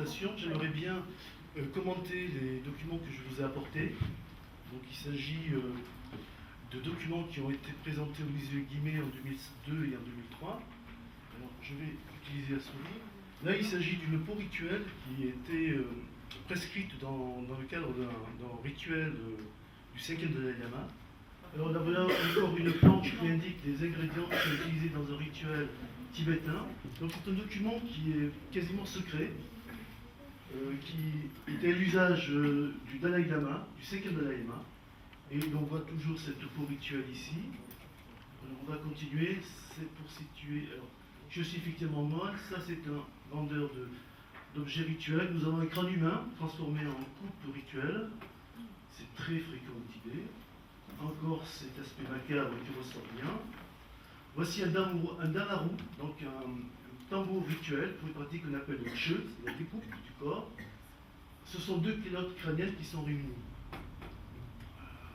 présentation, j'aimerais bien commenter les documents que je vous ai apportés. Donc il s'agit de documents qui ont été présentés au musée Guimet en 2002 et en 2003. Alors je vais utiliser la souris. Là il s'agit d'une peau rituelle qui était prescrite dans le cadre d'un rituel du 5e Dalai Lama. Alors là voilà encore une planche qui indique les ingrédients qui sont utilisés dans un rituel tibétain. Donc c'est un document qui est quasiment secret, qui était à l'usage du Dalai Lama, du 5e Dalai Lama. Et on voit toujours cette peau rituelle ici. Alors on va continuer, c'est pour situer. Alors, je suis effectivement moine, ça c'est un vendeur d'objets rituels. Nous avons un crâne humain transformé en coupe rituelle. C'est très fréquent au Tibet. Encore cet aspect macabre qui ressort bien. Voici un damaru, donc un tambour rituel pour une pratique qu'on appelle le chut, la découpe du corps. Ce sont deux calottes crâniennes qui sont réunies.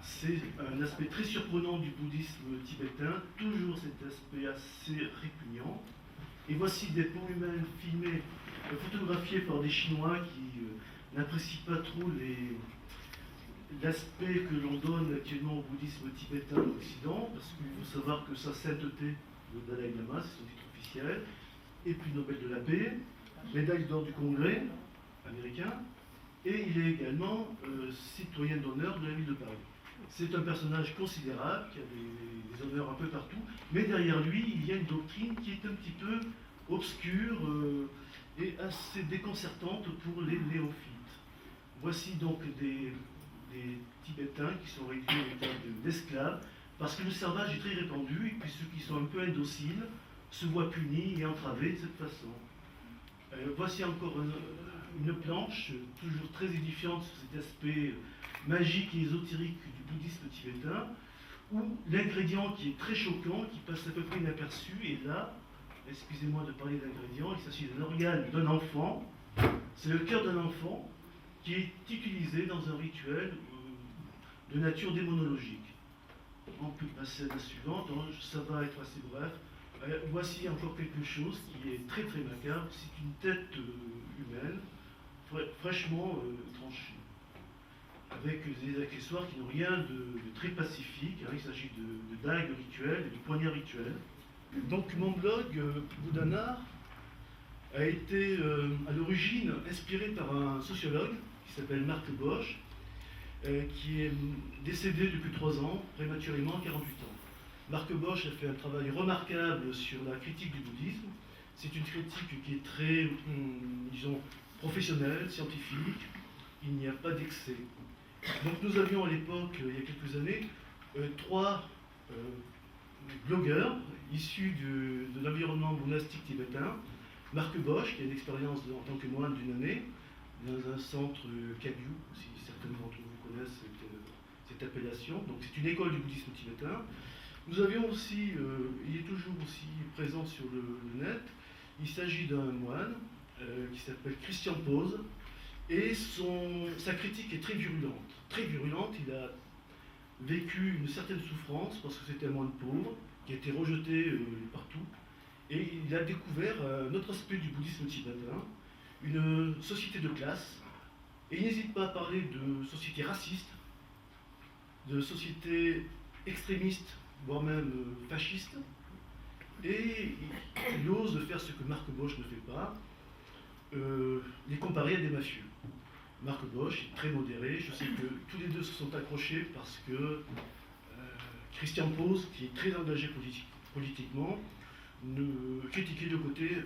C'est un aspect très surprenant du bouddhisme tibétain, toujours cet aspect assez répugnant. Et voici des peaux humaines filmées, photographiées par des Chinois qui n'apprécient pas trop l'aspect que l'on donne actuellement au bouddhisme tibétain en Occident, parce qu'il faut savoir que sa sainteté, le Dalai Lama, c'est son titre officiel, et prix Nobel de la paix, médaille d'or du Congrès américain, et il est également citoyen d'honneur de la ville de Paris. C'est un personnage considérable, qui a des honneurs un peu partout, mais derrière lui, il y a une doctrine qui est un petit peu obscure et assez déconcertante pour les néophytes. Voici donc des Tibétains qui sont réduits à l'état d'esclaves, parce que le servage est très répandu, et puis ceux qui sont un peu indociles se voient punis et entravés de cette façon. Voici encore une planche, toujours très édifiante sur cet aspect magique et ésotérique du bouddhisme tibétain, où l'ingrédient qui est très choquant, qui passe à peu près inaperçu, est là. Excusez-moi de parler d'ingrédient, il s'agit d'un organe d'un enfant, c'est le cœur d'un enfant, qui est utilisé dans un rituel de nature démonologique. On peut passer à la suivante, ça va être assez bref. Voici encore quelque chose qui est très très macabre, c'est une tête humaine, fraîchement tranchée, avec des accessoires qui n'ont rien de très pacifique. Il s'agit de dagues rituelles et de poignards rituels. Donc mon blog, Bouddhanar, a été à l'origine inspiré par un sociologue qui s'appelle Marc Bosch, qui est décédé depuis 3 ans, prématurément, 48 ans. Marc Bosch a fait un travail remarquable sur la critique du bouddhisme. C'est une critique qui est très, disons, professionnelle, scientifique. Il n'y a pas d'excès. Donc nous avions à l'époque, il y a quelques années, 3 blogueurs issus de l'environnement monastique tibétain. Marc Bosch, qui a une expérience en tant que moine d'1 année, dans un centre Kagyu, si certains d'entre vous connaissent cette appellation. Donc c'est une école du bouddhisme tibétain. Nous avions aussi, il est toujours aussi présent sur le net, il s'agit d'un moine qui s'appelle Christian Pose, et sa critique est très virulente. Très virulente, il a vécu une certaine souffrance parce que c'était un moine pauvre, qui a été rejeté partout, et il a découvert un autre aspect du bouddhisme tibétain, une société de classe, et il n'hésite pas à parler de société raciste, de société extrémiste, voire même fasciste, et il ose faire ce que Marc Bosch ne fait pas, les comparer à des mafieux. Marc Bosch est très modéré, je sais que tous les deux se sont accrochés parce que Christian Pose, qui est très engagé politiquement, critiquait le côté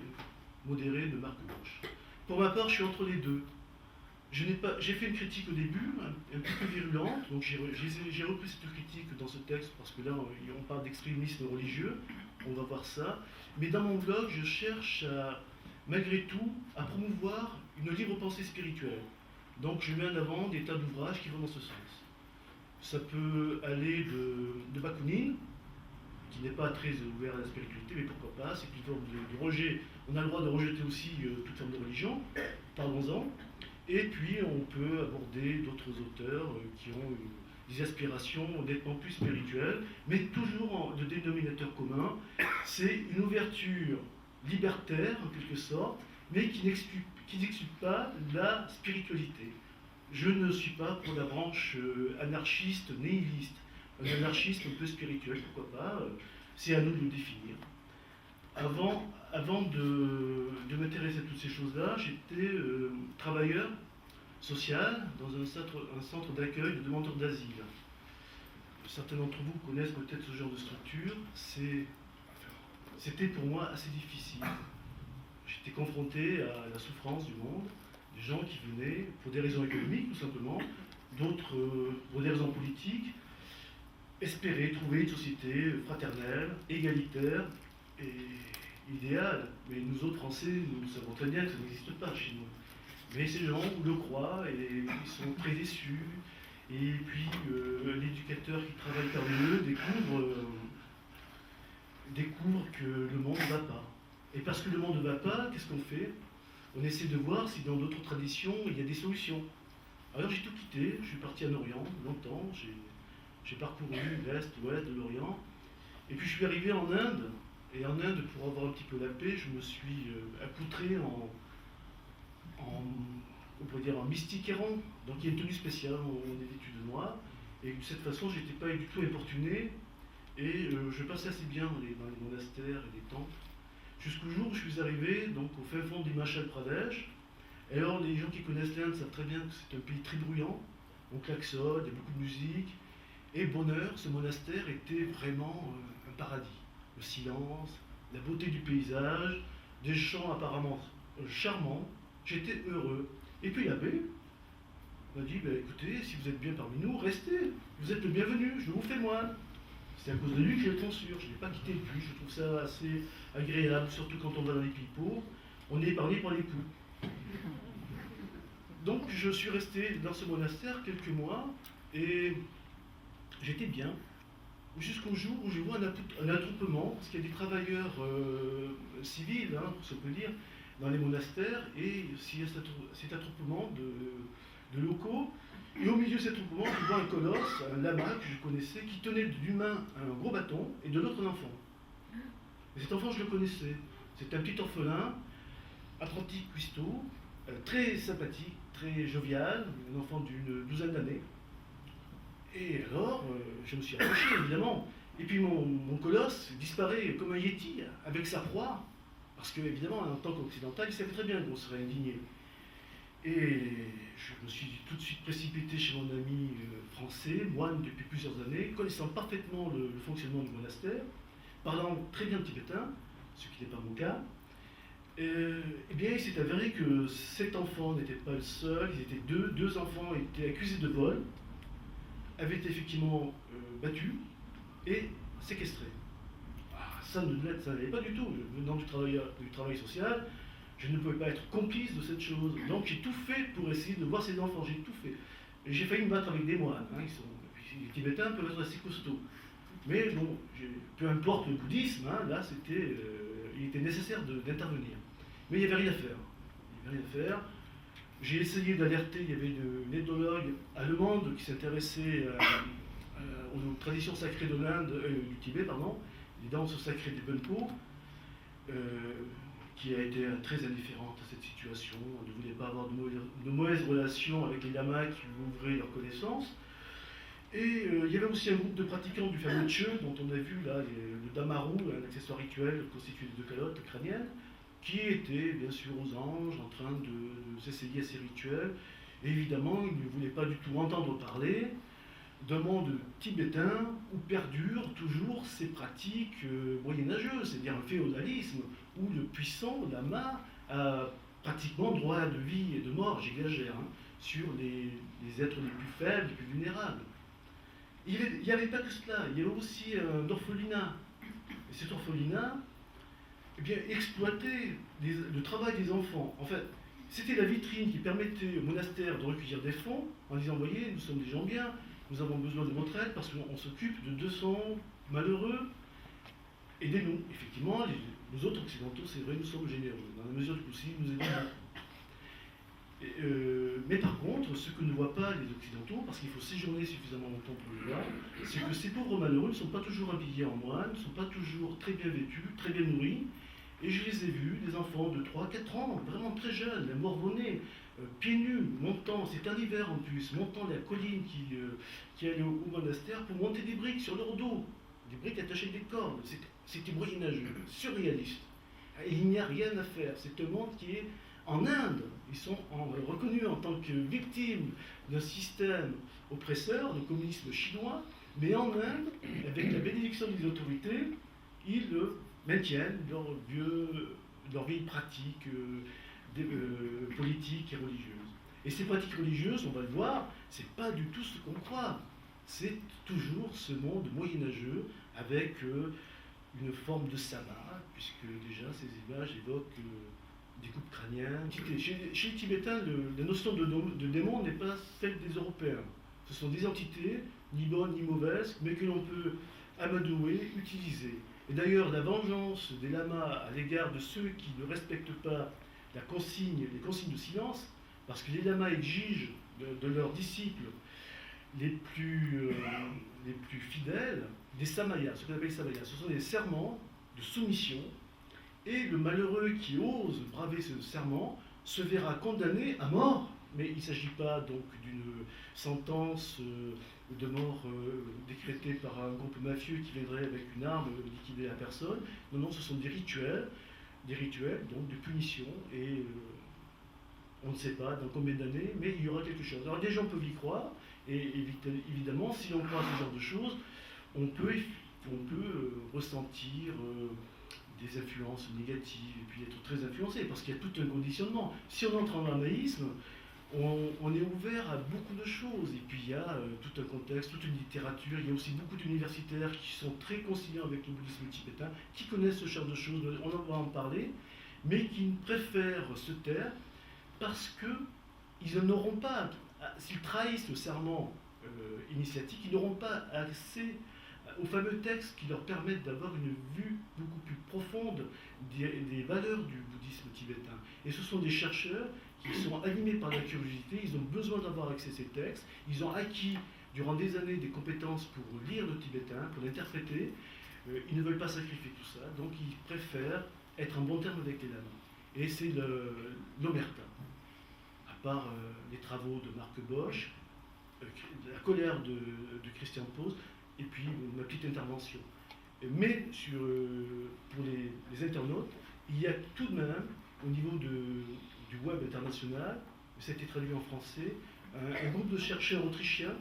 modéré de Marc Bosch. Pour ma part, je suis entre les deux. J'ai fait une critique au début, un petit peu virulente, donc j'ai repris cette critique dans ce texte, parce que là, on parle d'extrémisme religieux, on va voir ça. Mais dans mon blog, je cherche malgré tout à promouvoir une libre pensée spirituelle. Donc je mets en avant des tas d'ouvrages qui vont dans ce sens. Ça peut aller de Bakounine, qui n'est pas très ouvert à la spiritualité, mais pourquoi pas, c'est une forme de rejet. On a le droit de rejeter aussi toute forme de religion, parlons-en. Et puis on peut aborder d'autres auteurs qui ont des aspirations nettement plus spirituelles, mais toujours de dénominateur commun. C'est une ouverture libertaire en quelque sorte, mais qui qui n'excluent pas la spiritualité. Je ne suis pas pour la branche anarchiste, nihiliste. Un anarchiste un peu spirituel, pourquoi pas, c'est à nous de le définir. Avant de m'intéresser à toutes ces choses-là, j'étais travailleur social dans un centre d'accueil de demandeurs d'asile. Certains d'entre vous connaissent peut-être ce genre de structure. C'était pour moi assez difficile. J'étais confronté à la souffrance du monde, des gens qui venaient pour des raisons économiques tout simplement, d'autres pour des raisons politiques, espérer trouver une société fraternelle, égalitaire et idéale. Mais nous autres Français, nous savons très bien que ça n'existe pas chez nous. Mais ces gens le croient et ils sont très déçus. Et puis l'éducateur qui travaille parmi eux découvre que le monde ne va pas. Et parce que le monde ne va pas, qu'est-ce qu'on fait? On essaie de voir si dans d'autres traditions il y a des solutions. Alors j'ai tout quitté, je suis parti en Orient longtemps, j'ai parcouru l'Est, l'Ouest de l'Orient. Et puis je suis arrivé en Inde. Et en Inde, pour avoir un petit peu la paix, je me suis accoutré on pourrait dire en mystique errant. Donc il y a une tenue spéciale, on est vêtu de noir. Et de cette façon, je n'étais pas du tout importuné. Et je passais assez bien dans les monastères et les temples. Jusqu'au jour où je suis arrivé donc, au fin fond d'Himachal Pradesh. Et alors, les gens qui connaissent l'Inde savent très bien que c'est un pays très bruyant. On klaxonne, il y a beaucoup de musique. Et bonheur, ce monastère était vraiment un paradis. Le silence, la beauté du paysage, des chants apparemment charmants. J'étais heureux. Et puis l'abbé m'a dit, écoutez, si vous êtes bien parmi nous, restez. Vous êtes le bienvenu, je vous fais moine. C'est à cause de lui que j'ai le tonsure. Je n'ai pas quitté le puits, je trouve ça assez agréable, surtout quand on va dans les pays pauvres. On est épargné par les coups. Donc je suis resté dans ce monastère quelques mois et j'étais bien. Jusqu'au jour où je vois un attroupement, parce qu'il y a des travailleurs civils, si on peut dire, dans les monastères, et s'il y a cet attroupement de locaux, et au milieu de cet attroupement, je vois un colosse, un lama que je connaissais, qui tenait d'une main un gros bâton et de l'autre un enfant. Et cet enfant, je le connaissais. C'est un petit orphelin, apprenti cuistot, très sympathique, très jovial, un enfant d'une douzaine d'années. Et alors, je me suis approché, évidemment. Et puis mon colosse disparaît comme un yéti avec sa proie. Parce que, évidemment, en tant qu'occidental, il savait très bien qu'on serait indigné. Et je me suis tout de suite précipité chez mon ami français, moine depuis plusieurs années, connaissant parfaitement le fonctionnement du monastère, parlant très bien tibétain, ce qui n'est pas mon cas. Eh bien, il s'est avéré que cet enfant n'était pas le seul, ils étaient deux enfants étaient accusés de vol, avaient été effectivement battus et séquestrés. Ça n'allait pas du tout. Venant du travail social, je ne pouvais pas être complice de cette chose. Donc j'ai tout fait pour essayer de voir ces enfants, j'ai tout fait. Et j'ai failli me battre avec des moines. Les Tibétains peuvent être assez costauds. Mais bon, peu importe le bouddhisme, là il était nécessaire d'intervenir. Mais il n'y avait rien à faire. Il n'y avait rien à faire. J'ai essayé d'alerter, il y avait une ethnologue allemande qui s'intéressait aux traditions sacrées de l'Inde, du Tibet, pardon, les danses sacrées des Bunpo, qui a été très indifférente à cette situation. On ne voulait pas avoir de mauvaises relations avec les lamas qui ouvraient leurs connaissances. Et il y avait aussi un groupe de pratiquants du fameux Tche, dont on a vu là le damaru, un accessoire rituel constitué de 2 calottes crâniennes, qui étaient bien sûr aux anges, en train de s'essayer à ces rituels. Et évidemment, ils ne voulaient pas du tout entendre parler d'un monde tibétain où perdurent toujours ces pratiques moyenâgeuses, c'est-à-dire un féodalisme où le puissant lama a pratiquement droit de vie et de mort, j'exagère, sur les êtres les plus faibles, les plus vulnérables. Il n'y avait pas que cela, il y avait aussi un orphelinat. Et cet orphelinat, eh bien, exploitait le travail des enfants. En fait, c'était la vitrine qui permettait au monastère de recueillir des fonds en disant, voyez, nous sommes des gens bien, nous avons besoin de votre aide parce qu'on s'occupe de 200 malheureux. Aidez-nous. Effectivement, nous autres occidentaux, c'est vrai, nous sommes généreux. Dans la mesure du possible, nous aidons. Mais par contre, ce que ne voient pas les occidentaux, parce qu'il faut séjourner suffisamment longtemps pour le voir, c'est que ces pauvres malheureux ne sont pas toujours habillés en moine, ne sont pas toujours très bien vêtus, très bien nourris, Et je les ai vus, des enfants de 3-4 ans, vraiment très jeunes, les morvonnés, pieds nus, montant, c'est un hiver en plus, montant la colline qui allait au monastère pour monter des briques sur leur dos, des briques attachées avec des cordes. C'était moyenâgeux, surréaliste. Et il n'y a rien à faire. C'est un monde qui est en Inde. Ils sont reconnus en tant que victimes d'un système oppresseur, le communisme chinois, mais en Inde, avec la bénédiction des autorités, ils maintiennent leur vieille pratique politique et religieuse. Et ces pratiques religieuses, on va le voir, c'est pas du tout ce qu'on croit. C'est toujours ce monde moyenâgeux avec une forme de sama, puisque déjà ces images évoquent des coupes crâniennes. Chez les Tibétains, la notion de démon n'est pas celle des Européens. Ce sont des entités, ni bonnes ni mauvaises, mais que l'on peut amadouer, utiliser. Et d'ailleurs, la vengeance des lamas à l'égard de ceux qui ne respectent pas les consignes de silence, parce que les lamas exigent de leurs disciples les plus fidèles des samayas, ce qu'on appelle les samayas. Ce sont des serments de soumission, et le malheureux qui ose braver ce serment se verra condamné à mort. Mais il ne s'agit pas donc d'une sentence de mort décrétée par un groupe mafieux qui viendrait avec une arme liquider la personne. Non, non, ce sont des rituels donc de punition, et on ne sait pas dans combien d'années, mais il y aura quelque chose. Alors des gens peuvent y croire, et évidemment, si l'on croit à ce genre de choses, on peut ressentir des influences négatives, et puis être très influencé, parce qu'il y a tout un conditionnement. Si on entre en lamaïsme, on est ouvert à beaucoup de choses, et puis il y a tout un contexte, toute une littérature, il y a aussi beaucoup d'universitaires qui sont très conciliants avec le bouddhisme tibétain, qui connaissent ce genre de choses, on va en parler, mais qui préfèrent se taire parce qu'ils n'auront pas, s'ils trahissent le serment initiatique, ils n'auront pas accès aux fameux textes qui leur permettent d'avoir une vue beaucoup plus profonde des valeurs du bouddhisme tibétain. Et ce sont des chercheurs qui sont animés par la curiosité, ils ont besoin d'avoir accès à ces textes, ils ont acquis durant des années des compétences pour lire le tibétain, pour l'interpréter, ils ne veulent pas sacrifier tout ça, donc ils préfèrent être en bon terme avec les lamas. Et c'est l'omerta. À part les travaux de Marc Bosch, la colère de Christian Pause, et puis ma petite intervention. Mais pour les internautes, il y a tout de même, au niveau du web international, ça a été traduit en français, un groupe de chercheurs autrichiens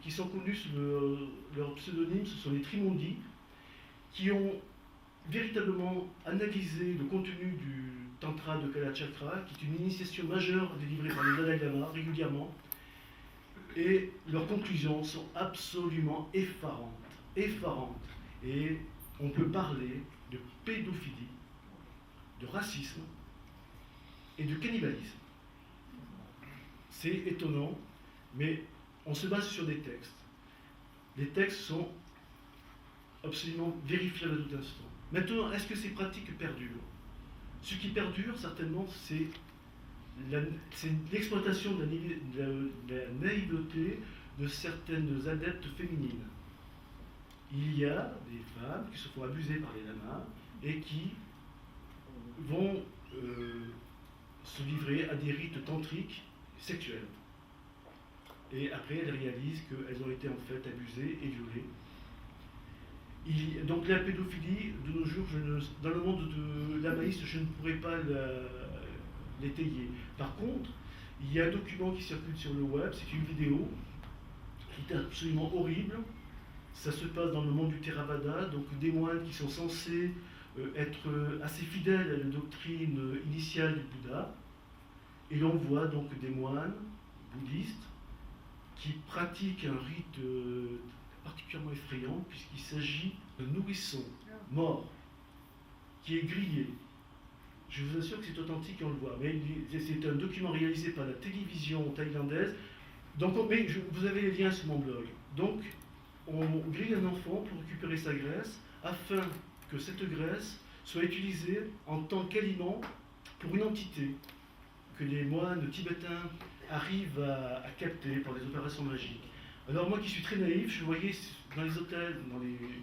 qui sont connus sous leur pseudonyme, ce sont les Trimondi, qui ont véritablement analysé le contenu du Tantra de Kalachakra, qui est une initiation majeure délivrée par le Dalai Lama régulièrement, et leurs conclusions sont absolument effarantes. Et on peut parler de pédophilie, de racisme et de cannibalisme. C'est étonnant, mais on se base sur des textes. Les textes sont absolument vérifiables à tout instant. Maintenant, est-ce que ces pratiques perdurent? Ce qui perdure, certainement, c'est l'exploitation de la naïveté de certaines adeptes féminines. Il y a des femmes qui se font abuser par les lamas et qui vont se livrer à des rites tantriques sexuels. Et après, elles réalisent qu'elles ont été en fait abusées et violées. Donc la pédophilie, de nos jours, dans le monde de lamaïste, je ne pourrais pas l'étayer. Par contre, il y a un document qui circule sur le web, c'est une vidéo qui est absolument horrible. Ça se passe dans le monde du Theravada, donc des moines qui sont censés être assez fidèles à la doctrine initiale du Bouddha. Et l'on voit donc des moines bouddhistes qui pratiquent un rite particulièrement effrayant, puisqu'il s'agit d'un nourrisson mort qui est grillé. Je vous assure que c'est authentique et on le voit. Mais c'est un document réalisé par la télévision thaïlandaise. Donc, vous avez les liens sur mon blog. Donc, on grille un enfant pour récupérer sa graisse, afin que cette graisse soit utilisée en tant qu'aliment pour une entité que les moines tibétains arrivent à capter par des opérations magiques. Alors moi qui suis très naïf, je voyais dans les hôtels,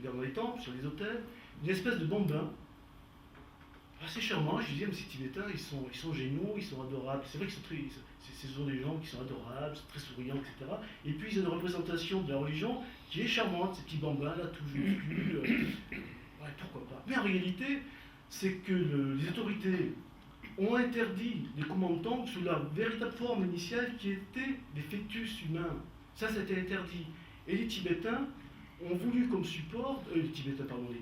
dans les temples, sur les hôtels, une espèce de bambin assez charmants. Je disais, mais ces Tibétains, ils sont géniaux, ils sont adorables. C'est vrai que ce sont des gens qui sont adorables, très souriants, etc. Et puis ils ont une représentation de la religion qui est charmante, ces petits bambins là, tout joufflus. Ouais, pourquoi pas. Mais en réalité, c'est que les autorités ont interdit les commandants sous leur véritable forme initiale qui était des fœtus humains. Ça, c'était interdit. Et les Tibétains ont voulu comme support, les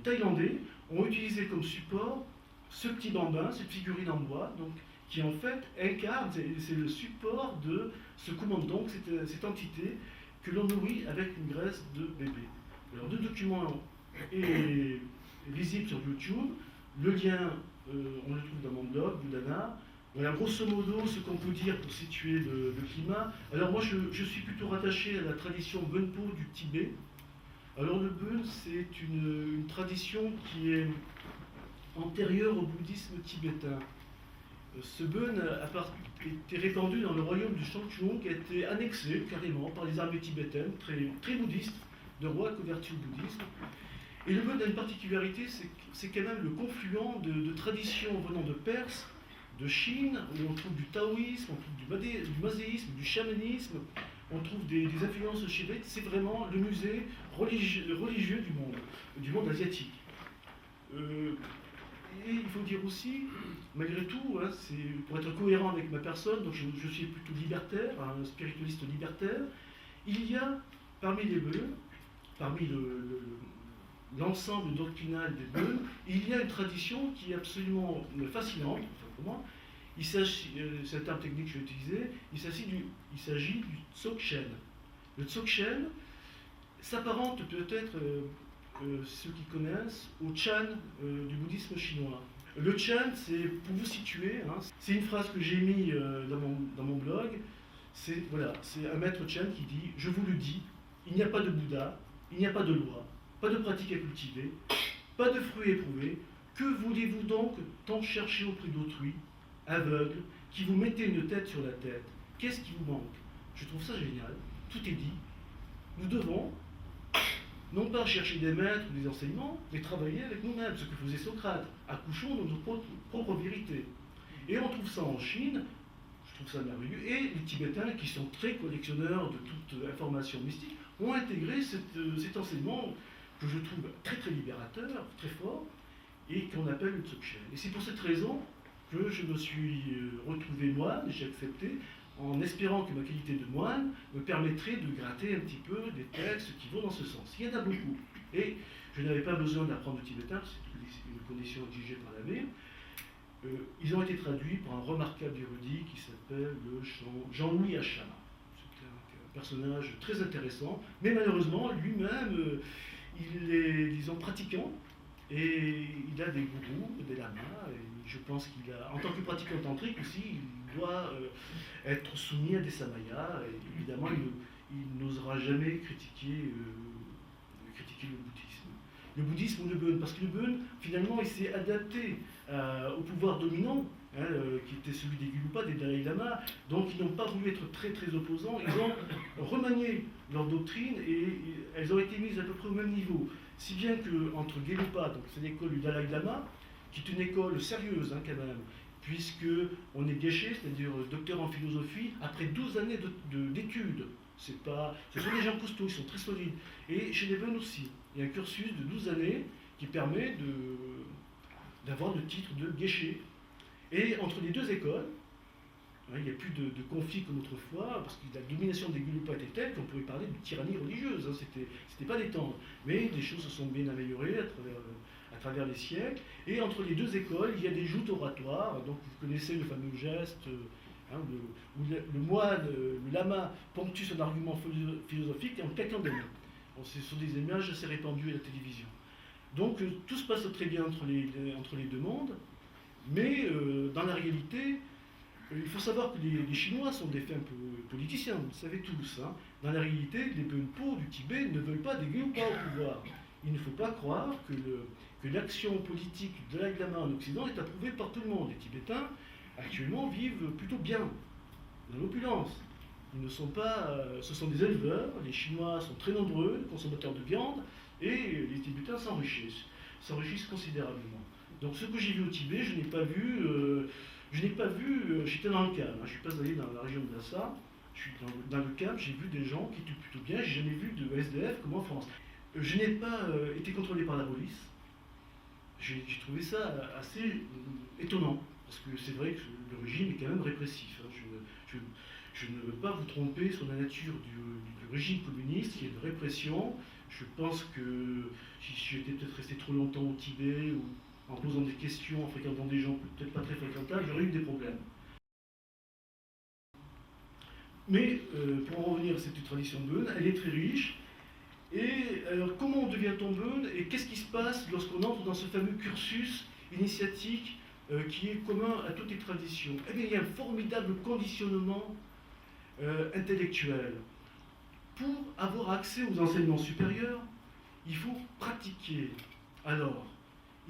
Thaïlandais ont utilisé comme support ce petit bambin, cette figurine en bois, donc, qui en fait incarne, c'est le support de ce commandant, cette entité que l'on nourrit avec une graisse de bébé. Alors, 2 documents est visible sur YouTube. Le lien, on le trouve dans mon blog, Boudana. Voilà, grosso modo, ce qu'on peut dire pour situer le climat. Alors moi, je suis plutôt rattaché à la tradition Bonpo du Tibet. Alors le Bon, c'est une tradition qui est antérieure au bouddhisme tibétain. Ce Bon a été répandu dans le royaume du Shangchung, qui a été annexé carrément par les armées tibétaines, très bouddhistes, de rois convertis au bouddhisme. Et le Bon a une particularité, c'est quand même le confluent de traditions venant de Perse, de Chine, où on trouve du taoïsme, on trouve du mazéisme, du chamanisme, on trouve des influences chiites. C'est vraiment le musée religieux du monde asiatique. Et il faut dire aussi, malgré tout, hein, pour être cohérent avec ma personne, donc je suis plutôt libertaire, un spiritualiste libertaire, il y a parmi les Bön, parmi l'ensemble doctrinal des Bön, il y a une tradition qui est absolument fascinante, pour moi. C'est un terme technique que je vais utiliser, il s'agit du Dzogchen. Le Dzogchen s'apparente peut-être, ceux qui connaissent, au Chan du bouddhisme chinois. Le Chan, c'est, pour vous situer, hein, c'est une phrase que j'ai mise dans mon blog, c'est un maître Chan qui dit « Je vous le dis, il n'y a pas de Bouddha, il n'y a pas de loi, pas de pratique à cultiver, pas de fruits éprouvés, que voulez-vous donc tant chercher auprès d'autrui, aveugle, qui vous mettez une tête sur la tête? Qu'est-ce qui vous manque ?» Je trouve ça génial, tout est dit. Nous devons non pas chercher des maîtres ou des enseignements, mais travailler avec nous-mêmes, ce que faisait Socrate. Accouchons de notre propre vérité. Et on trouve ça en Chine, je trouve ça merveilleux, et les Tibétains, qui sont très collectionneurs de toute information mystique, ont intégré cet enseignement que je trouve très très libérateur, très fort, et qu'on appelle le Dzogchen. Et c'est pour cette raison que je me suis retrouvé moine, j'ai accepté, en espérant que ma qualité de moine me permettrait de gratter un petit peu des textes qui vont dans ce sens. Il y en a beaucoup. Et je n'avais pas besoin d'apprendre le tibétain, c'est une condition exigée par l'abbé. Ils ont été traduits par un remarquable érudit qui s'appelle Jean-Louis Achama. C'est un personnage très intéressant, mais malheureusement, lui-même, il est, disons, pratiquant, et il a des gourous, des lamas, et je pense qu'il a, en tant que pratiquant tantrique aussi, il doit être soumis à des samayas, et évidemment, il n'osera jamais critiquer le bouddhisme. Le bouddhisme ou le Bon, parce que le Bon, finalement, il s'est adapté au pouvoir dominant, hein, qui était celui des Gelugpa, des Dalai Lama, donc ils n'ont pas voulu être très très opposants, ils ont remanié leur doctrine et elles ont été mises à peu près au même niveau. Si bien qu'entre Gelugpa, donc c'est l'école du Dalai Lama, qui est une école sérieuse hein, quand même, puisqu'on est geshe, c'est-à-dire docteur en philosophie, après 12 années d'études. Ce sont des gens costauds, ils sont très solides. Et chez les Bon aussi, il y a un cursus de 12 années qui permet d'avoir le titre de geshe. Et entre les deux écoles, hein, il n'y a plus de conflit comme autrefois, parce que la domination des Gelugpa était telle qu'on pouvait parler de tyrannie religieuse. Hein, c'était pas détendre. Mais les choses se sont bien améliorées à travers les siècles. Et entre les deux écoles, il y a des joutes oratoires. Donc vous connaissez le fameux geste hein, où le moine, le lama, ponctue son argument philosophique en claquant des mains. Bon, ce sont des images assez répandues à la télévision. Donc tout se passe très bien entre les deux mondes. Mais dans la réalité, il faut savoir que les Chinois sont des fins politiciens, vous le savez tous. Hein. Dans la réalité, les Bonpo du Tibet ne veulent pas des Gelugpa au pouvoir. Il ne faut pas croire que l'action politique de Dalai Lama en Occident est approuvée par tout le monde. Les Tibétains, actuellement, vivent plutôt bien, dans l'opulence. Ils ne sont pas, ce sont des éleveurs, les Chinois sont très nombreux, consommateurs de viande, et les Tibétains s'enrichissent considérablement. Donc ce que j'ai vu au Tibet, je n'ai pas vu, j'étais dans le calme, hein, je ne suis pas allé dans la région de Lhasa, je suis dans le calme, j'ai vu des gens qui étaient plutôt bien, j'ai jamais vu de SDF comme en France. Je n'ai pas été contrôlé par la police, j'ai trouvé ça assez étonnant, parce que c'est vrai que le régime est quand même répressif. Hein. Je ne veux pas vous tromper sur la nature du régime communiste, qui est de répression. Je pense que si j'étais peut-être resté trop longtemps au Tibet, ou en posant des questions, en fréquentant des gens peut-être pas très fréquentables, j'aurais eu des problèmes. Mais pour en revenir à cette tradition Bön, elle est très riche. Et alors, comment devient-on Bön et qu'est-ce qui se passe lorsqu'on entre dans ce fameux cursus initiatique qui est commun à toutes les traditions? Eh bien, il y a un formidable conditionnement intellectuel. Pour avoir accès aux enseignements supérieurs, il faut pratiquer. Alors,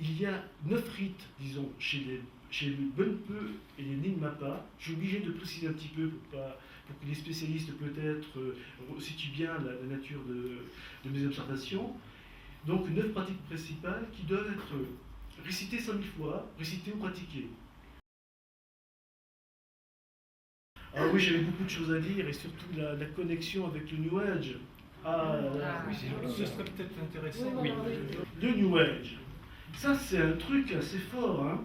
il y a 9 rites, disons, chez les Bonpe et les Nyingmapa. Je suis obligé de préciser un petit peu pour que les spécialistes peut-être situent bien la nature de mes observations. Donc 9 pratiques principales qui doivent être récitées 100 000 fois, récitées ou pratiquées. Ah oui, j'avais beaucoup de choses à dire, et surtout la connexion avec le New Age. Oui, ce serait peut-être intéressant. Oui. Le New Age. Ça, c'est un truc assez fort, hein.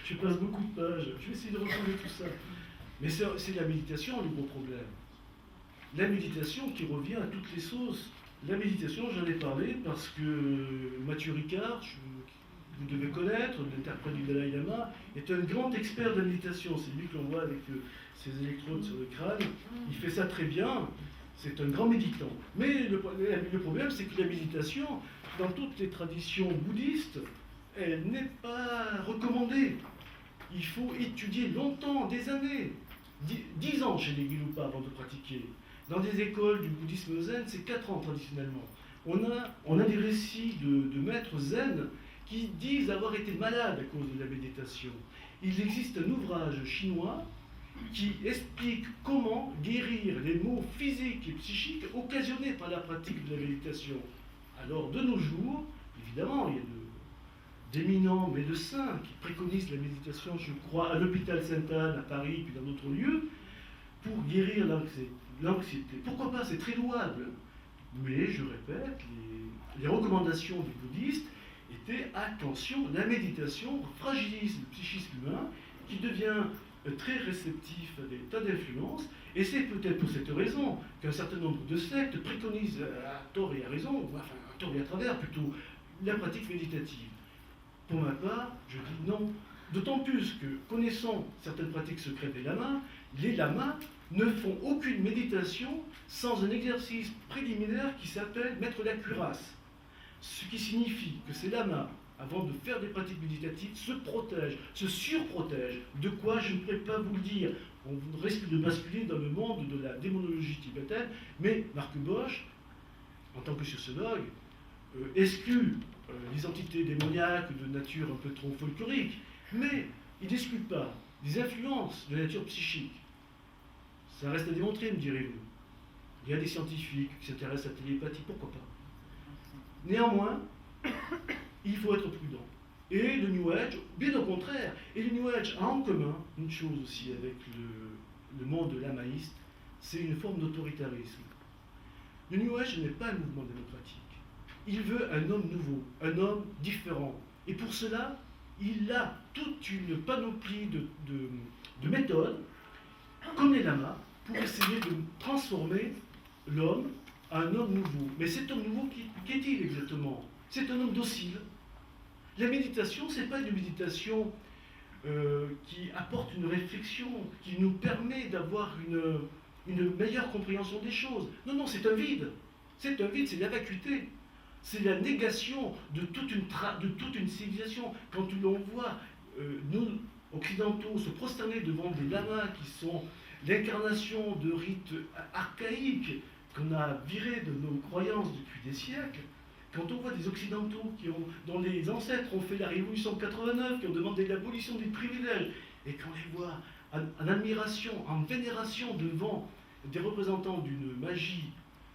Je passe beaucoup de pages. Je vais essayer de retrouver tout ça. Mais c'est la méditation le gros problème. La méditation qui revient à toutes les sauces. La méditation, j'en ai parlé parce que Mathieu Ricard, vous devez connaître, l'interprète du Dalai Lama, est un grand expert de la méditation. C'est lui que l'on voit avec ses électrodes sur le crâne. Il fait ça très bien. C'est un grand méditant. Mais le problème, c'est que la méditation, dans toutes les traditions bouddhistes, elle n'est pas recommandée. Il faut étudier longtemps, des années. 10 ans chez les Gelugpa avant de pratiquer. Dans des écoles du bouddhisme zen, c'est 4 ans traditionnellement. On a des récits de maîtres zen qui disent avoir été malades à cause de la méditation. Il existe un ouvrage chinois qui explique comment guérir les maux physiques et psychiques occasionnés par la pratique de la méditation. Alors, de nos jours, évidemment, il y a d'éminents médecins qui préconisent la méditation, je crois, à l'hôpital Sainte-Anne, à Paris, puis dans d'autres lieux, pour guérir l'anxiété. Pourquoi pas, c'est très louable. Mais, je répète, les recommandations du bouddhiste étaient attention, la méditation fragilise le psychisme humain, qui devient très réceptif à des tas d'influences, et c'est peut-être pour cette raison qu'un certain nombre de sectes préconisent à tort et à raison, enfin à tort et à travers plutôt, la pratique méditative. Pour ma part, je dis non. D'autant plus que, connaissant certaines pratiques secrètes des lamas, les lamas ne font aucune méditation sans un exercice préliminaire qui s'appelle mettre la cuirasse. Ce qui signifie que ces lamas, avant de faire des pratiques méditatives, se protègent, se surprotègent. De quoi, je ne pourrais pas vous le dire. On risque de basculer dans le monde de la démonologie tibétaine, mais Marc Bosch, en tant que sociologue, exclut les entités démoniaques de nature un peu trop folklorique, mais il n'exclut pas des influences de nature psychique. Ça reste à démontrer, me direz-vous. Il y a des scientifiques qui s'intéressent à la télépathie, pourquoi pas. Néanmoins, il faut être prudent. Et le New Age, bien au contraire, et le New Age a en commun une chose aussi avec le monde lamaïste, c'est une forme d'autoritarisme. Le New Age n'est pas un mouvement démocratique. Il veut un homme nouveau, un homme différent. Et pour cela, il a toute une panoplie de méthodes, comme les lamas, pour essayer de transformer l'homme en un homme nouveau. Mais cet homme nouveau, qu'est-il exactement? C'est un homme docile. La méditation, ce n'est pas une méditation qui apporte une réflexion, qui nous permet d'avoir une meilleure compréhension des choses. Non, non, c'est un vide. C'est un vide, c'est la vacuité. C'est la négation de toute une civilisation. Quand l'on voit nous, occidentaux, se prosterner devant des lamas qui sont l'incarnation de rites archaïques qu'on a virés de nos croyances depuis des siècles, quand on voit des occidentaux dont les ancêtres ont fait la révolution de 89, qui ont demandé l'abolition des privilèges, et qu'on les voit en admiration, en vénération devant des représentants d'une magie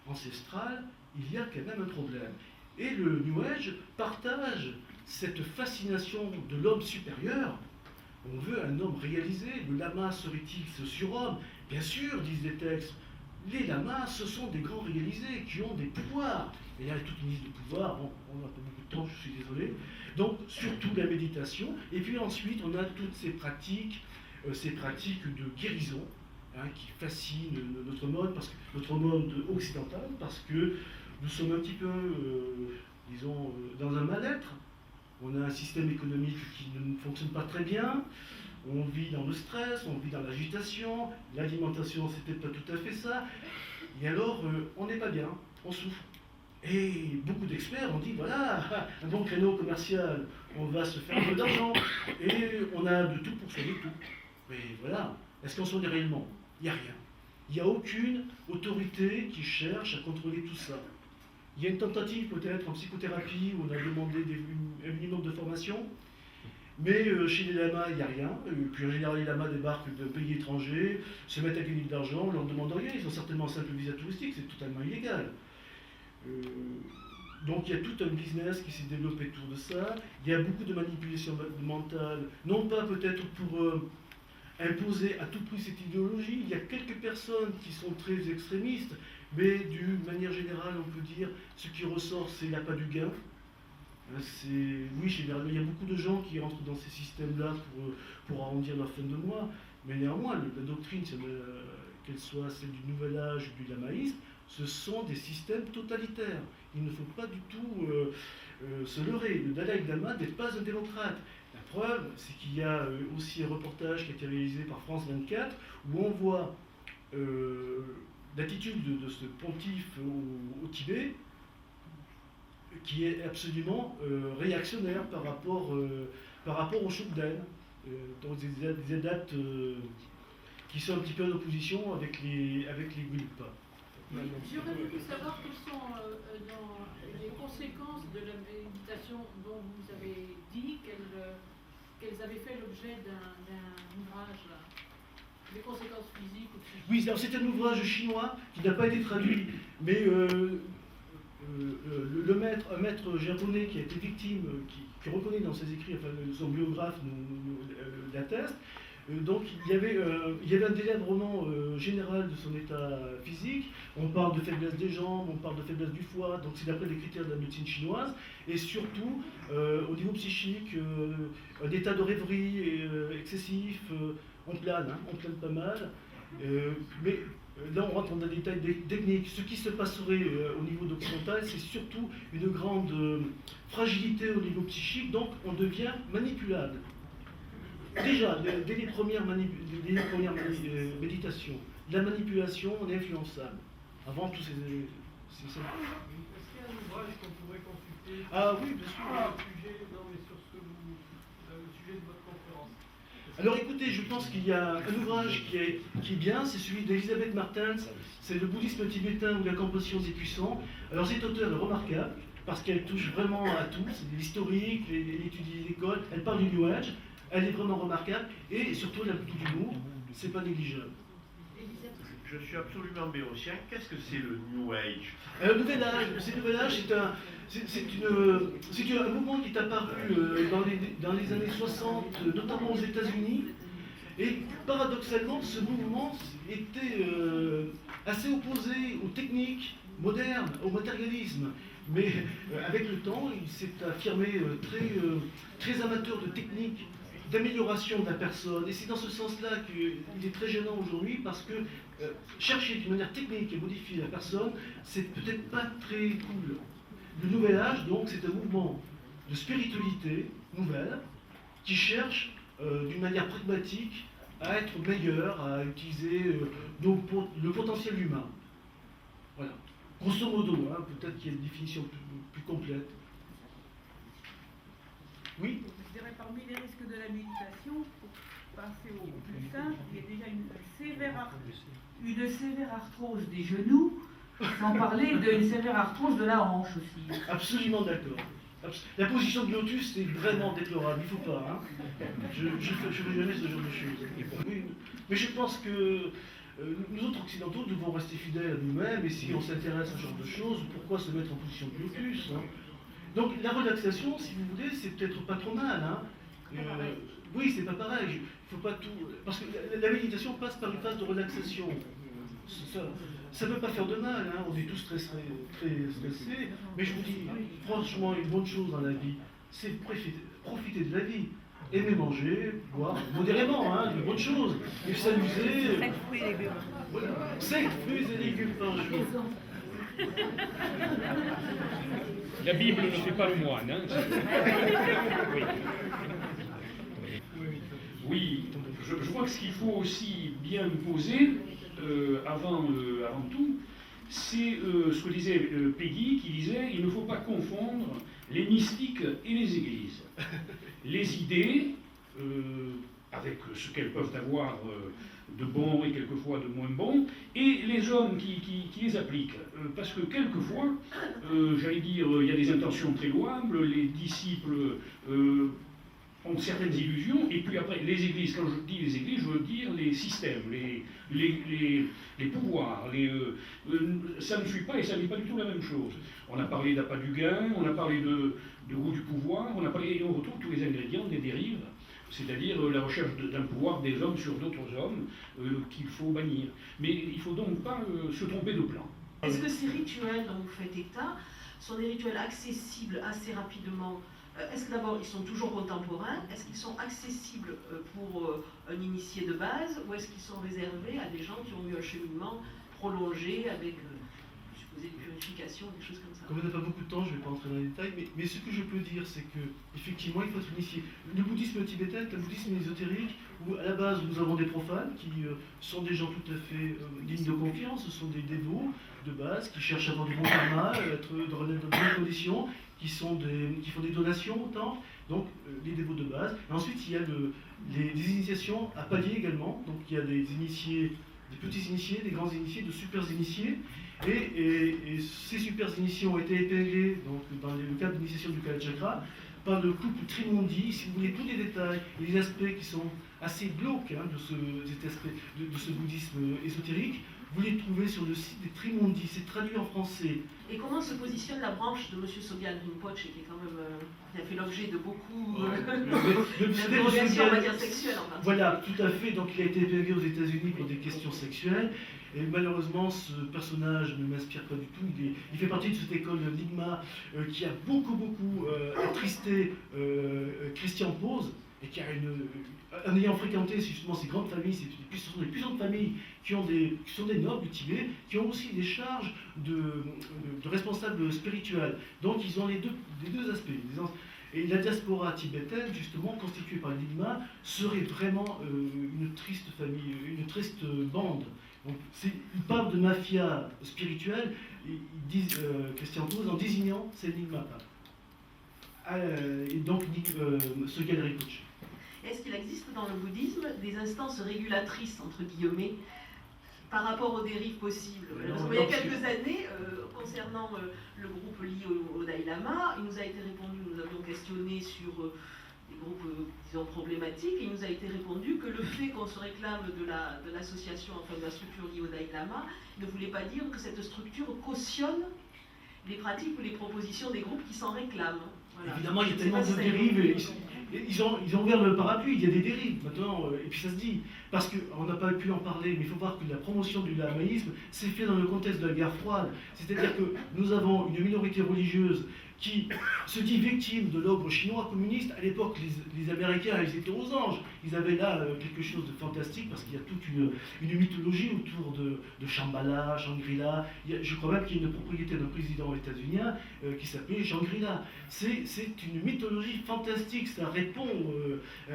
ancestrale, il y a quand même un problème. Et le New Age partage cette fascination de l'homme supérieur. On veut un homme réalisé. Le lama serait-il ce surhomme? Bien sûr, disent les textes. Les lamas, ce sont des grands réalisés qui ont des pouvoirs. Et il y a toute une liste de pouvoirs. On n'a pas beaucoup de temps, je suis désolé. Donc, surtout la méditation. Et puis ensuite, on a toutes ces pratiques de guérison, hein, qui fascinent notre monde occidental, parce que nous sommes un petit peu, disons, dans un mal-être. On a un système économique qui ne fonctionne pas très bien. On vit dans le stress, on vit dans l'agitation. L'alimentation, c'était pas tout à fait ça. Et alors, on n'est pas bien, on souffre. Et beaucoup d'experts ont dit, voilà, un bon créneau commercial, on va se faire un peu d'argent, et on a de tout pour soigner tout. Mais voilà, est-ce qu'on soigne réellement? Il n'y a rien. Il n'y a aucune autorité qui cherche à contrôler tout ça. Il y a une tentative peut-être en psychothérapie où on a demandé un minimum de formation, mais chez les lamas, il n'y a rien. Puis en général, les lamas débarquent de pays étrangers, se mettent à gagner de l'argent, on ne leur demande rien, ils ont certainement un simple visa touristique, c'est totalement illégal. Donc il y a tout un business qui s'est développé autour de ça. Il y a beaucoup de manipulation mentale, non pas peut-être pour imposer à tout prix cette idéologie. Il y a quelques personnes qui sont très extrémistes, mais d'une manière générale, on peut dire, ce qui ressort, c'est l'appât du gain. Oui, généralement, il y a beaucoup de gens qui entrent dans ces systèmes-là pour arrondir leur fin de mois, mais néanmoins, la doctrine, qu'elle soit celle du Nouvel Âge ou du lamaïsme, ce sont des systèmes totalitaires. Il ne faut pas du tout se leurrer. Le Dalai Lama n'est pas un démocrate. La preuve, c'est qu'il y a aussi un reportage qui a été réalisé par France 24 où on voit l'attitude de ce pontife au Tibet qui est absolument réactionnaire par rapport au Shugden, donc des adeptes qui sont un petit peu en opposition avec les Gulpa. J'aurais voulu savoir quelles sont dans les conséquences de la méditation dont vous avez dit qu'elles avaient fait l'objet d'un ouvrage, les conséquences physiques ou psychiques. Oui, alors c'est un ouvrage chinois qui n'a pas été traduit, mais un maître japonais qui a été victime, qui reconnaît dans ses écrits, enfin son biographe l'atteste. Donc il y avait un délabrement général de son état physique. On parle de faiblesse des jambes, on parle de faiblesse du foie, donc c'est d'après les critères de la médecine chinoise. Et surtout, au niveau psychique, un état de rêverie excessif, on plane pas mal. Mais là, on rentre dans des détails techniques. Ce qui se passerait au niveau occidental, c'est surtout une grande fragilité au niveau psychique, donc on devient manipulable. Déjà, dès les premières méditations, la manipulation, on est influençable. Avant tous ces... Est-ce qu'il y a un ouvrage qu'on pourrait consulter? Ah oui, bien sûr. Sur le sujet de votre conférence. Alors écoutez, je pense qu'il y a un ouvrage qui est bien, c'est celui d'Elisabeth Martens, c'est le bouddhisme tibétain ou la compassion des puissants. Alors cet auteur est remarquable, parce qu'elle touche vraiment à tout, c'est de l'historique, elle étudie les écoles, elle parle du New Age, elle est vraiment remarquable, et surtout elle a beaucoup d'humour, c'est pas négligeable. Je suis absolument béotien. Qu'est-ce que c'est le New Age? Le Nouvel Âge, c'est un mouvement qui est apparu dans les années 60, notamment aux États-Unis. Et paradoxalement, ce mouvement était assez opposé aux techniques modernes, au matérialisme. Mais avec le temps, il s'est affirmé très amateur de techniques d'amélioration de la personne. Et c'est dans ce sens-là qu'il est très gênant aujourd'hui, parce que chercher d'une manière technique et modifier la personne, c'est peut-être pas très cool. Le Nouvel Âge, donc, c'est un mouvement de spiritualité nouvelle qui cherche d'une manière pragmatique à être meilleur, à utiliser le potentiel humain. Voilà. Grosso modo, hein, peut-être qu'il y a une définition plus complète. Oui? Je dirais parmi les risques de la méditation, pour passer au plus simple, il y a déjà une sévère arthrose des genoux, sans parler d'une sévère arthrose de la hanche aussi. Absolument d'accord. La position de lotus, c'est vraiment déplorable, il ne faut pas. Hein. Je ne fais jamais ce genre de choses. Oui, mais je pense que nous autres occidentaux devons rester fidèles à nous-mêmes, et si on s'intéresse à ce genre de choses, pourquoi se mettre en position de blocus, hein? Donc la relaxation, si vous voulez, c'est peut-être pas trop mal, hein. Oui, c'est pas pareil, il faut pas tout... Parce que la méditation passe par une phase de relaxation. Ça ne peut pas faire de mal, hein. On est tous très stressés, mais je vous dis, franchement, une bonne chose dans la vie, c'est profiter de la vie. Aimer manger, boire, modérément, hein, une bonne chose. Et s'amuser. 5 fruits et légumes. Voilà, 5 fruits et légumes par jour. La Bible ne fait pas le moine. Hein. Oui, je crois que ce qu'il faut aussi bien poser, avant tout, c'est ce que disait Peggy, qui disait « il ne faut pas confondre les mystiques et les églises ». Les idées, avec ce qu'elles peuvent avoir de bon et quelquefois de moins bon, et les hommes qui les appliquent. Parce que quelquefois, j'allais dire, il y a des intentions très louables, les disciples ont certaines illusions, et puis après, les églises, quand je dis les églises, je veux dire les systèmes, les pouvoirs, ça ne suit pas et ça n'est pas du tout la même chose. On a parlé d'appât du gain, on a parlé de goût du pouvoir, et on retrouve tous les ingrédients des dérives, c'est-à-dire la recherche d'un pouvoir des hommes sur d'autres hommes qu'il faut bannir. Mais il ne faut donc pas se tromper de plan. Est-ce que ces rituels dont vous faites état sont des rituels accessibles assez rapidement? Est-ce que d'abord ils sont toujours contemporains? Est-ce qu'ils sont accessibles pour un initié de base? Ou est-ce qu'ils sont réservés à des gens qui ont eu un cheminement prolongé avec, je suppose, une purification, des choses comme ça? Comme on n'a pas beaucoup de temps, je ne vais pas entrer dans les détails, mais ce que je peux dire, c'est que effectivement, il faut être initié. Le bouddhisme tibétain est un bouddhisme ésotérique où, à la base, nous avons des profanes qui sont des gens tout à fait dignes de confiance, ce sont des dévots de base qui cherchent à avoir du bon karma, être dans de bonnes conditions, qui font des donations au temple, donc les dévots de base. Et ensuite, il y a des initiations à palier également, donc il y a des initiés, des petits initiés, des grands initiés, de super initiés. Et ces super initiés ont été épinglés donc, dans le cadre d'initiation du Kalachakra par le couple Trimondi. Si vous voulez tous les détails et les aspects qui sont assez glauques hein, de ce bouddhisme ésotérique, vous les trouvez sur le site des Trimondi. C'est traduit en français. Et comment se positionne la branche de M. Sogyal Rinpoche, qui est quand même, qui a fait l'objet de beaucoup d'interrogations, on va dire, sexuelles en particulier. Voilà, tout à fait. Donc il a été épinglé aux États-Unis pour des questions sexuelles. Et malheureusement, ce personnage ne m'inspire pas du tout. Il fait partie de cette école Ligma qui a beaucoup attristé Christian Pose, et qui a en ayant fréquenté justement ces grandes familles, ce sont des puissantes familles qui sont des nobles du Tibet, qui ont aussi des charges de responsables spirituels. Donc ils ont les deux aspects. Et la diaspora tibétaine, justement, constituée par Ligma, serait vraiment une triste famille, une triste bande. Donc, ils parlent de mafia spirituelle, ils disent, Christian Pose, en désignant ces Ligma. Et donc, Sogyal Rinpoche. Est-ce qu'il existe dans le bouddhisme des instances régulatrices, entre guillemets, par rapport aux dérives possibles? Il y a quelques années, concernant le groupe lié au Dalai Lama, il nous a été répondu, nous avions questionné sur des groupes, disons, problématiques, et il nous a été répondu que le fait qu'on se réclame de l'association, enfin de la structure liée au Dalai Lama, ne voulait pas dire que cette structure cautionne les pratiques ou les propositions des groupes qui s'en réclament. Voilà. Évidemment, il y a tellement de dérives. Ils ont ouvert le parapluie, il y a des dérives maintenant, et puis ça se dit. Parce qu'on n'a pas pu en parler, mais il faut voir que la promotion du lamaïsme s'est faite dans le contexte de la guerre froide. C'est-à-dire que nous avons une minorité religieuse qui se dit victime de l'ogre chinois communiste. À l'époque, les Américains, ils étaient aux anges. Ils avaient là quelque chose de fantastique, parce qu'il y a toute une mythologie autour de Shambhala, Shangri-La. Je crois même qu'il y a une propriété d'un président états-unien qui s'appelait Shangri-La. C'est une mythologie fantastique, ça répond,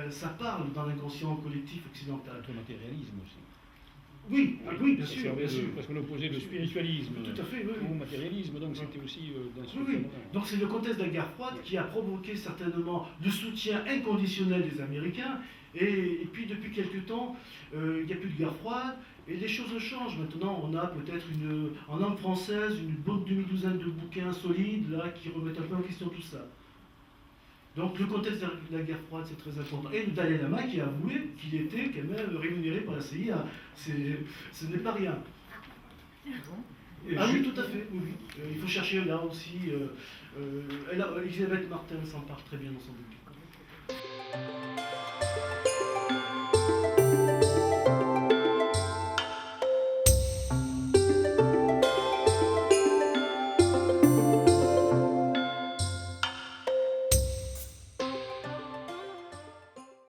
ça parle dans l'inconscient collectif occidental. Le matérialisme aussi. Oui, bien sûr. Parce qu'on opposait le spiritualisme tout à fait, au matérialisme, donc c'était aussi dans ce oui. Donc c'est le contexte de la guerre froide qui a provoqué certainement le soutien inconditionnel des Américains, et puis depuis quelque temps, il n'y a plus de guerre froide, et les choses changent. Maintenant, on a peut-être en langue française une bonne demi-douzaine de bouquins solides là, qui remettent un peu en question tout ça. Donc le contexte de la guerre froide, c'est très important. Et le Dalai Lama qui a avoué qu'il était quand même rémunéré par la CIA. Ce n'est pas rien. Ah oui, tout à fait. Oui, oui. Il faut chercher là aussi. Elisabeth Martin s'en parle très bien dans son bouquin.